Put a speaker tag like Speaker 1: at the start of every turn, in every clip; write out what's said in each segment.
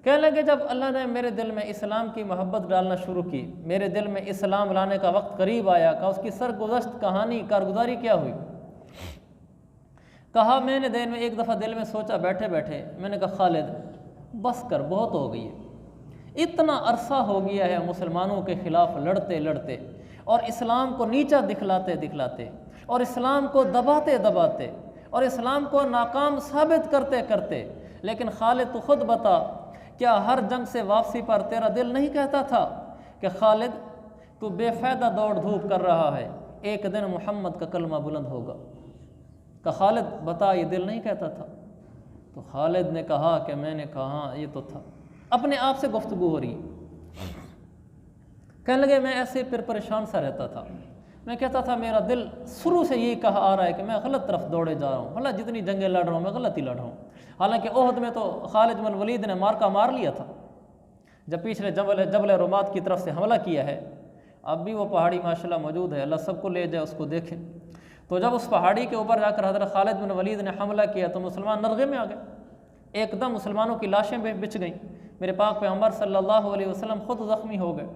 Speaker 1: कहने लगे जब अल्लाह ने मेरे दिल में इस्लाम की मोहब्बत डालना शुरू की, मेरे दिल में इस्लाम लाने का वक्त करीब आया, का उसकी सरगुज़श्त कहानी कारगुजारी क्या हुई। कहा मैंने दिन में एक दफ़ा दिल में सोचा बैठे बैठे, मैंने कहा खालिद बस कर, बहुत हो गई है, इतना अरसा हो गया है मुसलमानों के ख़िलाफ़ लड़ते लड़ते और इस्लाम को नीचा दिखलाते दिखलाते और इस्लाम को दबाते दबाते और इस्लाम को नाकाम साबित करते करते। लेकिन खालिद तू खुद बता, क्या हर जंग से वापसी पर तेरा दिल नहीं कहता था कि खालिद तू बेफ़ायदा दौड़ धूप कर रहा है, एक दिन मोहम्मद का कलमा बुलंद होगा। का खालिद बता, ये दिल नहीं कहता था? तो खालिद ने कहा कि मैंने कहा हाँ ये तो था। अपने आप से गुफ्तगू हो रही। कहने लगे मैं ऐसे फिर परेशान सा रहता था, मैं कहता था मेरा दिल शुरू से यही कहा आ रहा है कि मैं गलत तरफ दौड़े जा रहा हूँ, भला जितनी जंगें लड़ रहा हूँ मैं गलत ही लड़ रहा हूँ। हालांकि ओहद में तो खालिद बिन वलीद ने मार लिया था, जब पिछले जबल रुमात की तरफ से हमला किया है। अब भी वो पहाड़ी माशाल्लाह मौजूद है, अल्लाह सबको ले जाए उसको देखे। तो जब उस पहाड़ी के ऊपर जाकर हज़रत खालिद बिन वलीद ने हमला किया तो मुसलमान नरगे में आ गए, एकदम मुसलमानों की लाशें बिछ गईं। मेरे पाक पैगंबर सल्लल्लाहु अलैहि वसल्लम खुद ज़ख्मी हो गए।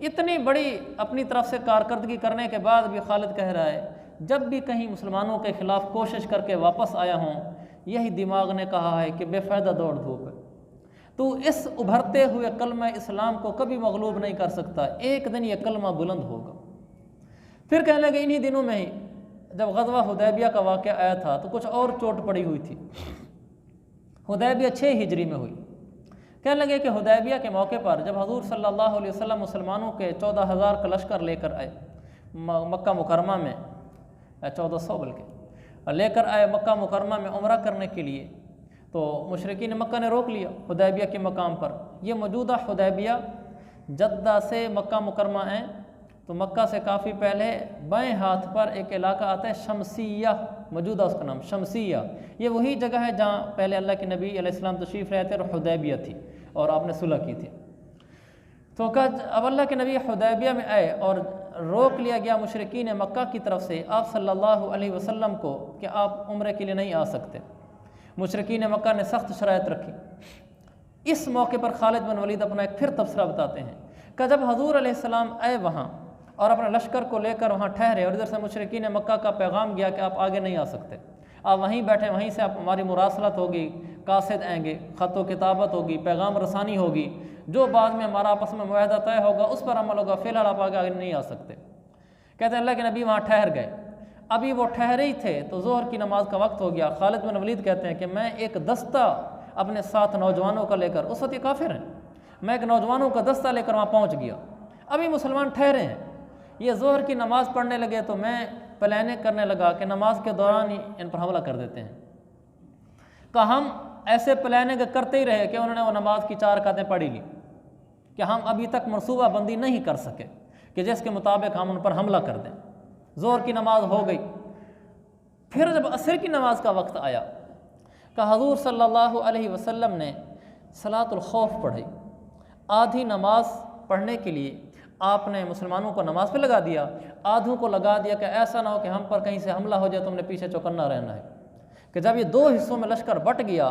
Speaker 1: इतनी बड़ी अपनी तरफ से कारकर्दगी करने के बाद भी खालिद कह रहा है जब भी कहीं मुसलमानों के ख़िलाफ़ कोशिश करके वापस आया हूँ, यही दिमाग ने कहा है कि बेफ़ायदा दौड़ धूप है, तो इस उभरते हुए कलमा इस्लाम को कभी मगलूब नहीं कर सकता, एक दिन ये कलमा बुलंद होगा। फिर कहने लगे इन्हीं दिनों में ही जब ग़ज़वा हुदैबिया का वाक़या आया था तो कुछ और चोट पड़ी हुई थी। हुदैबिया 6 हिजरी में हुई। कहने लगे कि हुदैबिया के मौके पर जब हजूर सल्लल्लाहु अलैहि वसल्लम मुसलमानों के 14,000 का लश्कर लेकर आए मक्का मुकरमा में, 1400 बल्कि लेकर आए मक्का मुकरमा में उम्रा करने के लिए, तो मुशरिकीन मक्का ने रोक लिया हुदैबिया के मकाम पर। ये मौजूदा हुदैबिया जद्दा से मक्का मुकरमा आए तो मक्का से काफ़ी पहले बाएं हाथ पर एक इलाका आता है शमसिया, मौजूदा उसका नाम शमसिया। ये वही जगह है जहाँ पहले अल्लाह के नबी अलैहिस्सलाम तशरीफ़ रहते और हुदैबिया थी और आपने सुलह की थी। तो अब अल्लाह के नबी हुदैबिया में आए और रोक लिया गया मुशरिकीन मक्का की तरफ से आप सल्लल्लाहु अलैहि वसल्लम को कि आप उम्रे के लिए नहीं आ सकते। मुशरिकीन मक्का ने सख्त शराइत रखी। इस मौके पर खालिद बिन वलीद अपना एक फिर तबसरा बताते हैं कि जब हजूर अलैहिस्सलाम आए वहाँ और अपने लश्कर को लेकर वहाँ ठहरे और इधर से मुशरिकीन मक्का का पैगाम गया कि आप आगे नहीं आ सकते, आप वहीं बैठे, वहीं से आप हमारी मुरासलत होगी, कासिद आएंगे, ख़त किताबत होगी, पैगाम रसानी होगी, जो बाद में हमारा आपस में मुआहदा तय होगा उस पर अमल होगा, फ़िलहाल आप आगे नहीं आ सकते। कहते हैं अल्लाह के नबी वहाँ ठहर गए। अभी वो ठहरे ही थे तो ज़ोहर की नमाज का वक्त हो गया। खालिद बिन वलीद कहते हैं कि मैं एक दस्ता अपने साथ नौजवानों का लेकर, उस वक्त ये काफिर हैं, मैं एक नौजवानों का दस्ता लेकर वहाँ पहुँच गया। अभी मुसलमान ठहरे हैं, ये ज़ोहर की नमाज़ पढ़ने लगे तो मैं प्लानिंग करने लगा कि नमाज के दौरान ही इन पर हमला कर देते हैं। कि हम ऐसे प्लानिंग करते ही रहे कि उन्होंने वो नमाज की 4 रकातें पढ़ी ली कि हम अभी तक मनसूबा बंदी नहीं कर सके कि जिसके मुताबिक हम उन पर हमला कर दें। ज़ोहर की नमाज हो गई। फिर जब असर की नमाज का वक्त आया कि हजूर सल्लल्लाहु अलैहि वसल्लम ने सलातुल खौफ पढ़ी। आधी नमाज पढ़ने के लिए आपने मुसलमानों को नमाज पे लगा दिया, आधों को लगा दिया कि ऐसा ना हो कि हम पर कहीं से हमला हो जाए, तुमने पीछे चौकन्ना रहना है। कि जब ये 2 हिस्सों में लश्कर बट गया,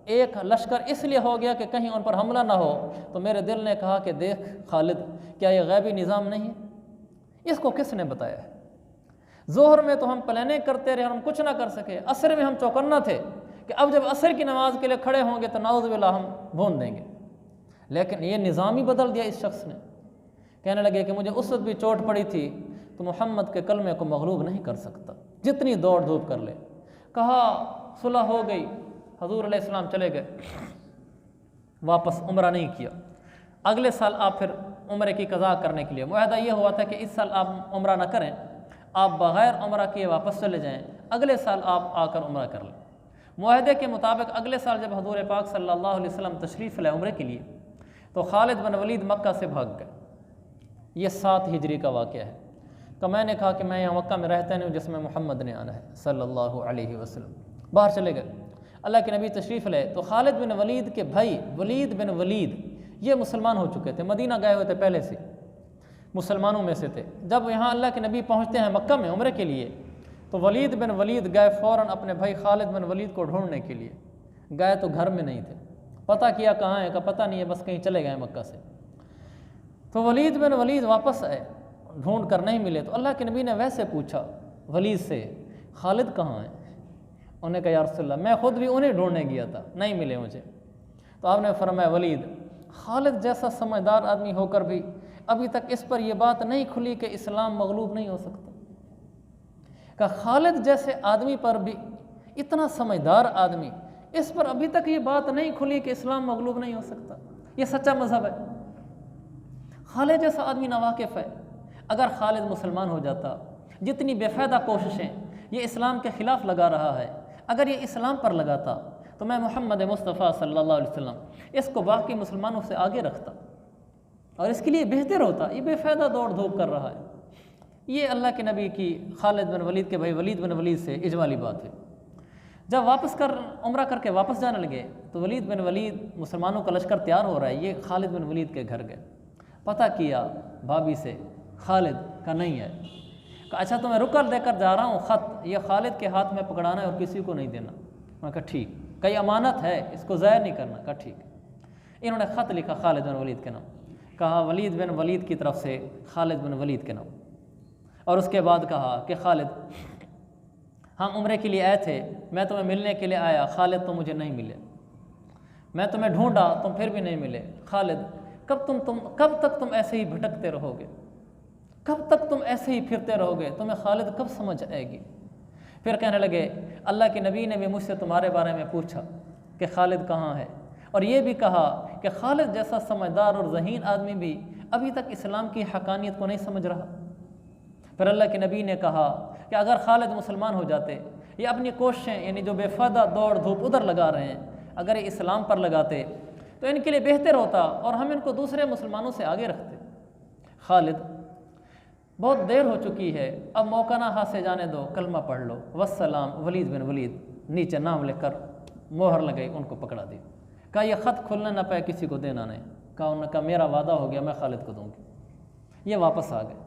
Speaker 1: एक लश्कर इसलिए हो गया कि कहीं उन पर हमला ना हो, तो मेरे दिल ने कहा कि देख खालिद, क्या ये गैबी निज़ाम नहीं है? इसको किसने बताया है? ज़ोहर में तो हम प्लानिंग करते रहे और हम कुछ ना कर सके, असर में हम चौकन्ना थे कि अब जब असर की नमाज के लिए खड़े होंगे तो नाउज़ बिल्लाह हम भून देंगे। लेकिन ये निज़ाम ही बदल दिया इस शख्स ने। कहने लगे कि मुझे उस वक्त भी चोट पड़ी थी तो मोहम्मद के कलमे को मगलूब नहीं कर सकता, जितनी दौड़ धूप कर ले। कहा सुलह हो गई, हजूर अलैहिस्सलाम चले गए, वापस उम्रा नहीं किया। अगले साल आप फिर उम्रे की कज़ा करने के लिए मुआहदा ये हुआ था कि इस साल आप उम्रा ना करें, आप बग़ैर उम्रा किए वापस चले जाएं, अगले साल आप आकर उम्रा कर लें। मुआहदे के मुताबिक अगले साल जब हजूर पाक सल्लल्लाहु अलैहि वसल्लम तशरीफ़ लाए उम्रे के लिए तो खालिद बिन वलीद मक्का से भाग गए। ये 7 हिजरी का वाक़या है। तो मैंने कहा कि मैं यहाँ मक्का में रहता नहीं हूँ जिसमें मोहम्मद ने आना है सल्लल्लाहु अलैहि वसल्लम। बाहर चले गए, अल्लाह के नबी तशरीफ़ लाए तो खालिद बिन वलीद के भाई वलीद बिन वलीद ये मुसलमान हो चुके थे, मदीना गए हुए थे पहले से, मुसलमानों में से थे। जब यहाँ अल्लाह के नबी पहुँचते हैं मक्का में उम्रे के लिए तो वलीद बिन वलीद गए फ़ौरन अपने भाई खालिद बिन वलीद को ढूंढने के लिए। गए तो घर में नहीं थे, पता किया कहाँ है, का पता नहीं है, बस कहीं चले गए मक्का से। तो वलीद बिन वलीद वापस आए, ढूंढ कर नहीं मिले। तो अल्लाह के नबी ने वैसे पूछा वलीद से, खालिद कहाँ है? उन्होंने कहा या रसूलल्लाह मैं ख़ुद भी उन्हें ढूंढने गया था, नहीं मिले मुझे। तो आपने फरमाया वलीद, खालिद जैसा समझदार आदमी होकर भी अभी तक इस पर यह बात नहीं खुली कि इस्लाम मगलूब नहीं हो सकता। का खालिद जैसे आदमी पर भी, इतना समझदार आदमी, इस पर अभी तक ये बात नहीं खुली कि इस्लाम मगलूब नहीं हो सकता। ये सच्चा मज़हब है। खालिद जैसा आदमी नावाकिफ़ है। अगर खालिद मुसलमान हो जाता, जितनी बेफ़ायदा कोशिशें ये इस्लाम के ख़िलाफ़ लगा रहा है, अगर ये इस्लाम पर लगाता तो मैं मोहम्मद मुस्तफ़ा सल्लल्लाहु अलैहि वसल्लम इसको बाकी मुसलमानों से आगे रखता और इसके लिए बेहतर होता। ये बेफ़ायदा दौड़ धूप कर रहा है। ये अल्लाह के नबी की खालिद बिन वलीद के भाई वलीद बिन वलीद से इजमाली बात है। जब वापस कर उम्रा करके वापस जाने लगे तो वलीद बिन वलीद, मुसलमानों का लश्कर तैयार हो रहा है, ये खालिद बिन वलीद के घर गए। पता किया भाभी से, खालिद का नहीं है। कहा अच्छा तो मैं रुकल देकर जा रहा हूँ ख़त, ये खालिद के हाथ में पकड़ाना है और किसी को नहीं देना। मैं कहा ठीक, कई अमानत है, इसको ज़ाया नहीं करना। कहा ठीक। इन्होंने ख़त लिखा खालिद बिन वलीद के नाम, कहा वलीद बिन वलीद की तरफ से खालिद बिन वलीद के नाम। और उसके बाद कहा कि खालिद हम उम्रे के लिए आए थे, मैं तुम्हें मिलने के लिए आया, खालिद तो मुझे नहीं मिले। मैं तुम्हें ढूंढा, तुम फिर भी नहीं मिले। खालिद कब तक तुम ऐसे ही भटकते रहोगे? कब तक तुम ऐसे ही फिरते रहोगे? तुम्हें खालिद कब समझ आएगी? फिर कहने लगे अल्लाह के नबी ने भी मुझसे तुम्हारे बारे में पूछा कि खालिद कहाँ है, और ये भी कहा कि खालिद जैसा समझदार और ज़हीन आदमी भी अभी तक इस्लाम की हकानियत को नहीं समझ रहा। फिर अल्लाह के नबी ने कहा कि अगर खालिद मुसलमान हो जाते, ये अपनी कोशिशें यानी जो बेफ़ायदा दौड़ धूप उधर लगा रहे हैं, अगर ये इस्लाम पर लगाते तो इनके लिए बेहतर होता और हम इनको दूसरे मुसलमानों से आगे रखते। खालिद बहुत देर हो चुकी है, अब मौका ना हाथ से जाने दो, कलमा पढ़ लो, वस्सलाम वलीद बिन वलीद, नीचे नाम लिखकर मोहर लगाई, उनको पकड़ा दी। कहा यह ख़त खुलने ना पाए, किसी को देना नहीं। कहा उन्होंने कहा मेरा वादा हो गया, मैं खालिद को दूँगी। ये वापस आ गए।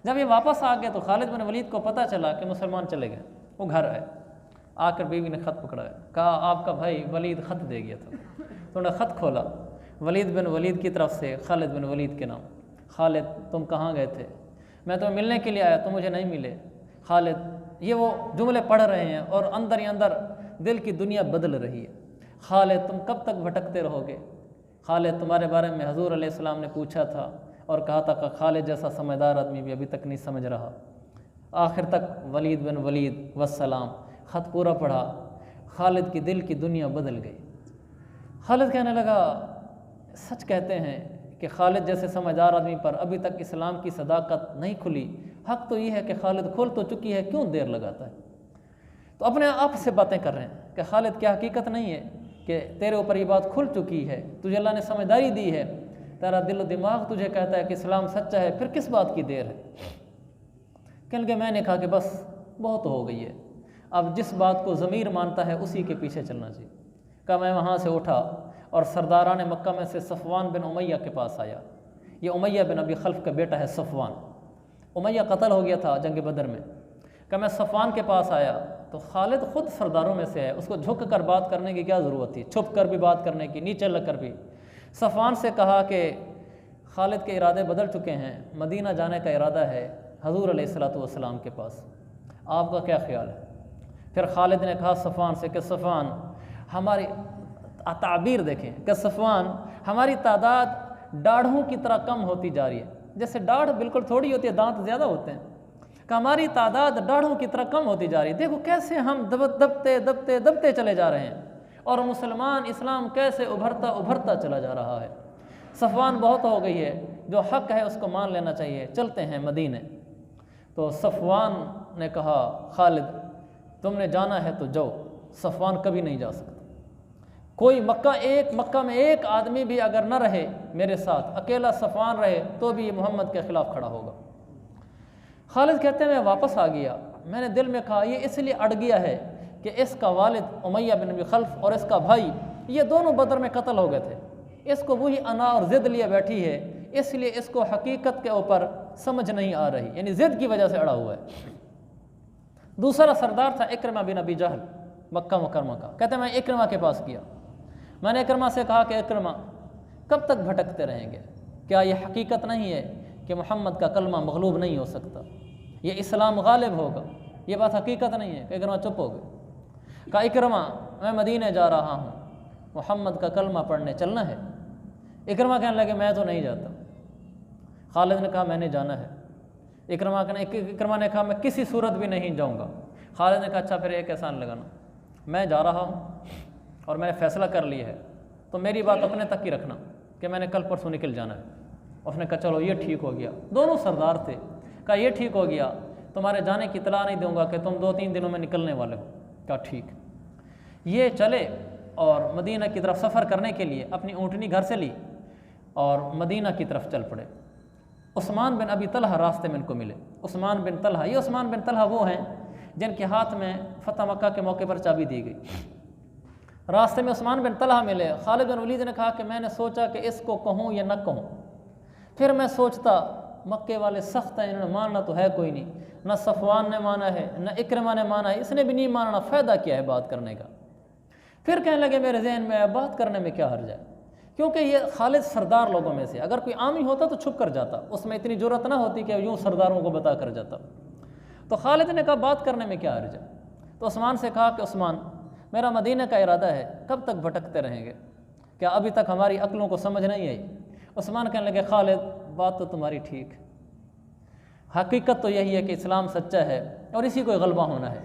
Speaker 1: जब ये वापस आ गए तो खालिद बिन वलीद को पता चला कि मुसलमान चले गए। वो घर आए, आकर बीवी ने ख़त पकड़ाया, कहा आपका भाई वलीद ख़त दे गया था। तो उन्होंने ख़त खोला, वलीद बिन वलीद की तरफ से खालिद बिन वलीद के नाम। खालिद तुम कहाँ गए थे? मैं तुम्हें मिलने के लिए आया, तुम मुझे नहीं मिले। खालिद, ये वो जुमले पढ़ रहे हैं और अंदर ही अंदर दिल की दुनिया बदल रही है। खालिद तुम कब तक भटकते रहोगे? खालिद तुम्हारे बारे में हजूर अलैहिस्सलाम ने पूछा था और कहा था कि खालिद जैसा समझदार आदमी भी अभी तक नहीं समझ रहा। आखिर तक वलीद बिन वलीद वस्सलाम ख़त पूरा पढ़ा, खालिद की दिल की दुनिया बदल गई। खालिद कहने लगा सच कहते हैं कि खालिद जैसे समझदार आदमी पर अभी तक इस्लाम की सदाकत नहीं खुली। हक़ तो ये है कि खालिद खुल तो चुकी है, क्यों देर लगाता है? तो अपने आप से बातें कर रहे हैं कि खालिद क्या हकीकत नहीं है कि तेरे ऊपर ये बात खुल चुकी है, तुझे अल्लाह ने समझदारी दी है, तेरा दिल दिमाग तुझे कहता है कि इस्लाम सच्चा है, फिर किस बात की देर है? कहने लगे मैंने कहा कि बस बहुत हो गई है, अब जिस बात को ज़मीर मानता है उसी के पीछे चलना चाहिए। कहा मैं वहाँ से उठा और सरदारान मक्का में से सफ़वान बिन उमैया के पास आया। ये उमैया बिन अबी खल्फ का बेटा है सफ़वान। उमैया कत्ल हो गया था जंग बदर में। कहा मैं सफ़वान के पास आया तो खालिद ख़ुद सरदारों में से है, उसको झुक कर बात करने की क्या ज़रूरत थी, छुप कर भी बात करने की, नीचे लग कर भी। सफ़वान से कहा कि खालिद के इरादे बदल चुके हैं, मदीना जाने का इरादा है हजूर अलैहिस्सलातु वस्सलाम के पास, आपका क्या ख्याल है? फिर खालिद ने कहा सफ़वान से कि सफ़वान हमारी ताबीर देखें कि सफ़वान हमारी तादाद दाढ़ों की तरह कम होती जा रही है। जैसे दाढ़ बिल्कुल थोड़ी होती है, दांत ज़्यादा होते हैं, कि हमारी तादाद दाढ़ों की तरह कम होती जा रही है। देखो कैसे हम दबते दबते दबते चले जा रहे हैं और मुसलमान इस्लाम कैसे उभरता उभरता चला जा रहा है। सफ़वान बहुत हो गई है, जो हक़ है उसको मान लेना चाहिए, चलते हैं मदीने। तो सफ़वान ने कहा खालिद तुमने जाना है तो जाओ, सफ़वान कभी नहीं जा सकता। कोई मक्का में एक आदमी भी अगर न रहे मेरे साथ, अकेला सफ़वान रहे तो भी ये मोहम्मद के ख़िलाफ़ खड़ा होगा। खालिद कहते हैं मैं वापस आ गया, मैंने दिल में कहा ये इसलिए अड़ गया है कि इसका वालिद उमैया बिन अबी खल्फ और इसका भाई ये दोनों बदर में कत्ल हो गए थे, इसको वही अना और ज़िद लिए बैठी है, इसलिए इसको हकीकत के ऊपर समझ नहीं आ रही, यानी ज़िद की वजह से अड़ा हुआ है। दूसरा सरदार था इक्रमा बिन अबी जहल, मक्का मुकरमा का। कहते हैं मैं इक्रमा के पास किया, मैंने इकरमा से कहा कि इकरमा कब तक भटकते रहेंगे? क्या ये हकीकत नहीं है कि मोहम्मद का कलमा मगलूब नहीं हो सकता, ये इस्लाम गालिब होगा? ये बात हकीकत नहीं है? कि इकरमा चुप हो गए। कहा इकरमा मैं मदीने जा रहा हूँ, मोहम्मद का कलमा पढ़ने चलना है। इकरमा कहने लगे मैं तो नहीं जाता। खालिद ने कहा मैंने जाना है। इकरमा ने कहा मैं किसी सूरत भी नहीं जाऊँगा। खालिद ने कहा अच्छा फिर एक एहसान लगाना, मैं जा रहा हूँ और मैंने फ़ैसला कर लिया है, तो मेरी बात अपने तक ही रखना कि मैंने कल परसों निकल जाना है। उसने कहा चलो ये ठीक हो गया। दोनों सरदार थे। कहा ये ठीक हो गया, तुम्हारे जाने की इतला नहीं दूंगा कि तुम 2-3 दिनों में निकलने वाले हो। कहा ठीक। ये चले और मदीना की तरफ सफ़र करने के लिए अपनी ऊँटनी घर से ली और मदीना की तरफ चल पड़े। उस्मान बिन अबी तलहा रास्ते में इनको मिले। उस्मान बिन तलहा, ये उस्मान बिन तलहा वो हैं जिनके हाथ में फ़तह मक्का के मौके पर चाबी दी गई। रास्ते में उस्मान बिन तलहा मिले। खालिद बिन वलीद ने कहा कि मैंने सोचा कि इसको कहूँ या न कहूँ। फिर मैं सोचता मक्के वाले सख्त हैं, इन्होंने मानना तो है कोई नहीं, न सफ़वान ने माना है न इकरमा ने माना है, इसने भी नहीं मानना, फ़ायदा क्या है बात करने का। फिर कहने लगे मेरे जहन में बात करने में क्या हर्ज है, क्योंकि ये खालिद सरदार लोगों में से, अगर कोई आमी होता तो छुप कर जाता, उसमें इतनी ज़रूरत ना होती कि यूँ सरदारों को बता कर जाता। तो खालिद ने कहा बात करने में क्या हर्ज है। तो उस्मान से कहा कि उस्मान मेरा मदीने का इरादा है, कब तक भटकते रहेंगे? क्या अभी तक हमारी अक्लों को समझ नहीं आई? उस्मान कहने लगे खालिद बात तो तुम्हारी ठीक, हकीकत तो यही है कि इस्लाम सच्चा है और इसी को गलबा होना है।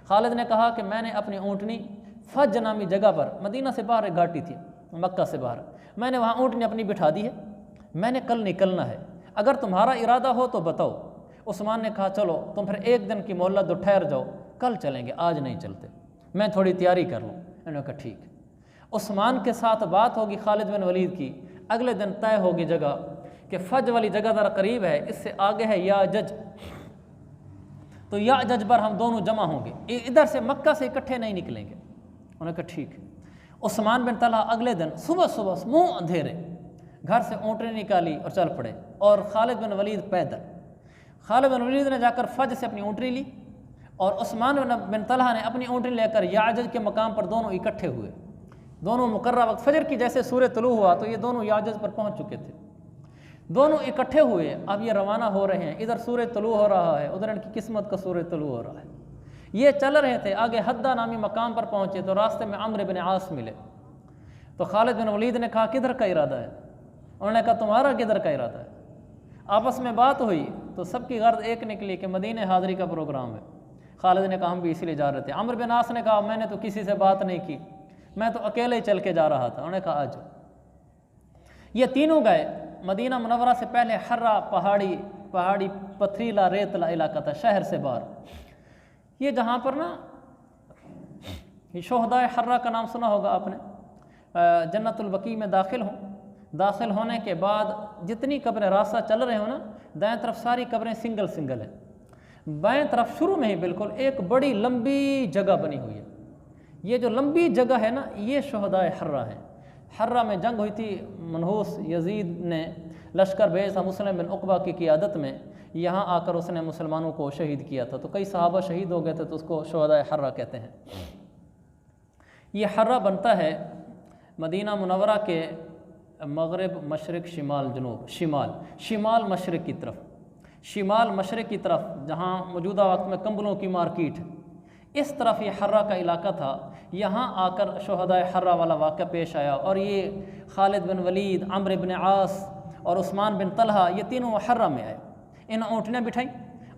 Speaker 1: खालिद ने कहा कि मैंने अपनी ऊँटनी फज नामी जगह पर, मदीना से बाहर एक घाटी थी मक्का से बाहर, मैंने वहाँ ऊँटनी अपनी बिठा दी है, मैंने कल निकलना है, अगर तुम्हारा इरादा हो तो बताओ। उस्मान ने कहा चलो तुम फिर एक दिन की मोहलत दो, ठहर जाओ, कल चलेंगे, आज नहीं चलते, मैं थोड़ी तैयारी कर लूँ। उन्होंने कहा ठीक। उस्मान के साथ बात होगी खालिद बिन वलीद की, अगले दिन तय होगी जगह कि फज वाली जगह ज़रा करीब है, इससे आगे है याजज, तो याजज पर हम दोनों जमा होंगे, इधर से मक्का से इकट्ठे नहीं निकलेंगे। उन्होंने कहा ठीक। उस्मान बिन तलहा अगले दिन सुबह सुबह मुँह अंधेरे घर से ऊँटनी निकाली और चल पड़े, और खालिद बिन वलीद पैदल। खालिद बिन वलीद ने जाकर फज से अपनी ऊँटनी ली और उस्मान बिन तलहा ने अपनी ऊँटनी लेकर याजज के मकाम पर दोनों इकट्ठे हुए। दोनों मुकर्रर वक्त फजर की जैसे सूरज तुलू हुआ तो ये दोनों याजज पर पहुँच चुके थे। दोनों इकट्ठे हुए, अब ये रवाना हो रहे हैं, इधर सूरज तुलू हो रहा है, उधर इनकी किस्मत का सूरज तुलू हो रहा है। ये चल रहे थे, आगे हद्दा नामी मकाम पर पहुँचे तो रास्ते में अम्र बिन आस मिले। तो खालिद बिन वलीद ने कहा किधर का इरादा है? उन्होंने कहा तुम्हारा किधर का इरादा है? आपस में बात हुई तो सबकी गर्द एक निकली कि मदीने हाज़री का प्रोग्राम है। खालिद ने कहा हम भी इसीलिए जा रहे थे। अम्र बिन आस ने कहा मैंने तो किसी से बात नहीं की, मैं तो अकेले ही चल के जा रहा था। उन्होंने कहा आज। ये तीनों गए। मदीना मुनव्वरा से पहले हर्रा पहाड़ी पथरीला रेतला इलाका था, शहर से बाहर। ये जहाँ पर ना शोहदाए हर्रा का नाम सुना होगा आपने, जन्नतुल बकी में दाखिल होने के बाद जितनी कब्रें रास्ता चल रहे हो ना, दाएं तरफ सारी कब्रें सिंगल है, बाएं तरफ शुरू में ही बिल्कुल एक बड़ी लंबी जगह बनी हुई है। ये जो लंबी जगह है ना, ये शोहदाए हर्रा है। हर्रा में जंग हुई थी, मनहूस यजीद ने लश्कर भेजा मुस्लिम बिन उक़बा की क़ियादत में, यहाँ आकर उसने मुसलमानों को शहीद किया था। तो कई सहाबा शहीद हो गए थे, तो उसको शोहदाए हर्रा कहते हैं। ये हर्रा बनता है मदीना मुनव्वरा के मगरिब, मशरिक़, शिमाल, जनूब, शिमाल मशरिक़ की तरफ, शिमाल मशरिक़ की तरफ, जहाँ मौजूदा वक्त में कंबलों की मार्केट, इस तरफ ये हर्रा का इलाका था। यहाँ आकर शोहदाए हर्रा वाला वाक़या पेश आया और ये खालिद बिन वलीद, अम्र बिन आस और उस्मान बिन तलहा, ये तीनों हर्रा में आए। इन ऊँटनें बिठाई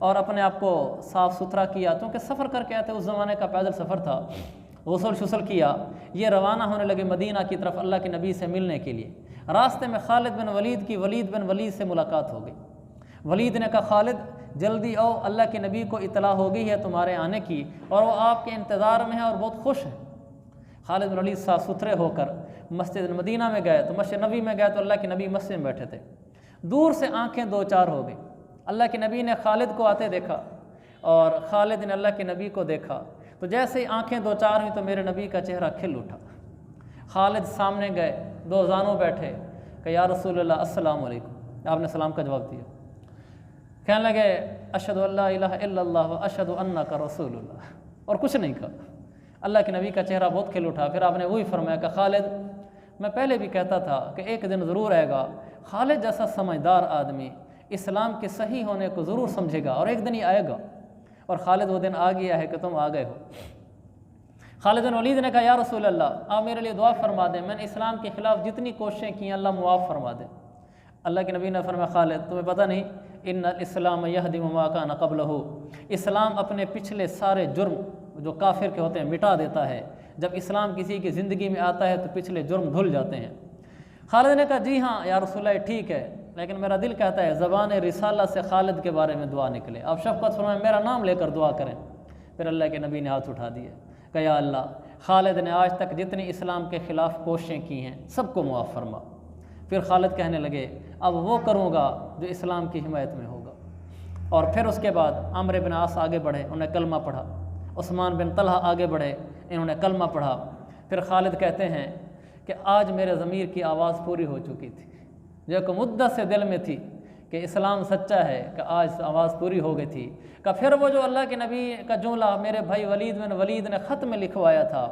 Speaker 1: और अपने आप को साफ़ सुथरा किया, क्योंकि सफ़र करके आते उस ज़माने का पैदल सफ़र था। गुस्ल शुसल किया, ये रवाना होने लगे मदीना की तरफ अल्लाह के नबी से मिलने के लिए। रास्ते में खालिद बिन वलीद की वलीद बिन वलीद से मुलाकात हो गई। वलीद ने कहा खालिद जल्दी आओ, अल्लाह के नबी को इतला हो गई है तुम्हारे आने की और वो आपके इंतज़ार में है और बहुत खुश है। खालिद बिन वलीद साफ़ सुथरे होकर मस्जिद मदीना में गए, तो मस्जिद नबी में गए तो अल्लाह के नबी मस्जिद में बैठे थे। दूर से आँखें दो चार हो गई। अल्लाह के नबी ने खालिद को आते देखा और खालिद ने अल्लाह के नबी को देखा, तो जैसे ही आँखें दो चार हुई तो मेरे नबी का चेहरा खिल उठा। खालिद सामने गए, दो जानों बैठे, कि या रसूलल्लाह अस्सलाम वालेकुम। आपने सलाम का जवाब दिया। कहने लगे अशहदु अल्ला इलाहा इल्लल्लाह व अशहदु अन्नका रसूलुल्लाह, और कुछ नहीं कहा। अल्लाह के नबी का चेहरा बहुत खिल उठा। फिर आपने वही फरमाया कि खालिद मैं पहले भी कहता था कि एक दिन ज़रूर आएगा खालिद जैसा समझदार आदमी इस्लाम के सही होने को ज़रूर समझेगा, और एक दिन ही आएगा। और खालिद वो दिन आ गया है कि तुम आ गए हो। खालिद बिन वलीद ने कहा, या रसूल अल्लाह, आप मेरे लिए दुआ फरमा दें, मैंने इस्लाम के ख़िलाफ़ जितनी कोशिशें की अल्लाह मुआफ़ फरमा दे। अल्लाह के नबी ने फरमाया, खालिद तुम्हें पता नहीं, इन्नल इस्लाम यहदिमु मा कान क़ब्लहु, इस्लाम अपने पिछले सारे जुर्म जो काफिर के होते हैं मिटा देता है। जब इस्लाम किसी की ज़िंदगी में आता है तो पिछले जुर्म धुल जाते हैं। खालिद ने कहा, जी हाँ या रसूल अल्लाह, ठीक है, लेकिन मेरा दिल कहता है ज़बान रिसाला से खालिद के बारे में दुआ निकले। आप शफ़क़त फरमाएं, मेरा नाम लेकर दुआ करें। फिर अल्लाह के नबी ने हाथ उठा दिए, कहा, या अल्लाह, खालिद ने आज तक जितनी इस्लाम के ख़िलाफ़ कोशिशें की हैं सबको मुआफ़ फरमा। फिर खालिद कहने लगे, अब वो करूँगा जो इस्लाम की हिमायत में होगा। और फिर उसके बाद अम्र बिन आस आगे बढ़े, उन्हें कलमा पढ़ा। उस्मान बिन तलहा आगे बढ़े, इन्होंने कलमा पढ़ा। फिर खालिद कहते हैं कि आज मेरे ज़मीर की आवाज़ पूरी हो चुकी थी, जो एक मुद्दत से दिल में थी कि इस्लाम सच्चा है, कि आज आवाज़ पूरी हो गई थी। कि फिर वो जो अल्लाह के नबी का जुमला मेरे भाई वलीद बिन वलीद ने ख़त में लिखवाया था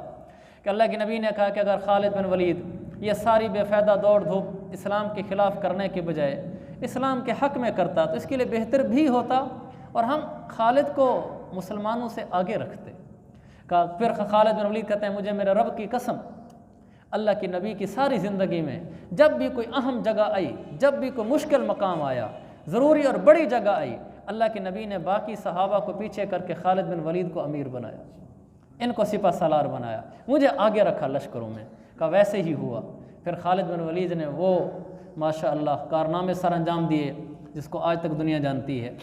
Speaker 1: कि अल्लाह के नबी ने कहा कि अगर खालिद बिन वलीद ये सारी बेफ़ायदा दौड़ धूप इस्लाम के ख़िलाफ़ करने के बजाय इस्लाम के हक़ में करता तो इसके लिए बेहतर भी होता, और हम खालिद को मुसलमानों से आगे रखते। का फिर खालिद बिन वलीद कहते हैं, मुझे मेरे रब की कसम, अल्लाह की नबी की सारी ज़िंदगी में जब भी कोई अहम जगह आई, जब भी कोई मुश्किल मकाम आया, ज़रूरी और बड़ी जगह आई, अल्लाह के नबी ने बाकी सहाबा को पीछे करके खालिद बिन वलीद को अमीर बनाया, इनको सिपा सलार बनाया, मुझे आगे रखा लश्करों में। का वैसे ही हुआ। फिर खालिद बिन वलीद ने वो माशा अल्लाह कारनामे सर अंजाम दिए जिसको आज तक दुनिया जानती है।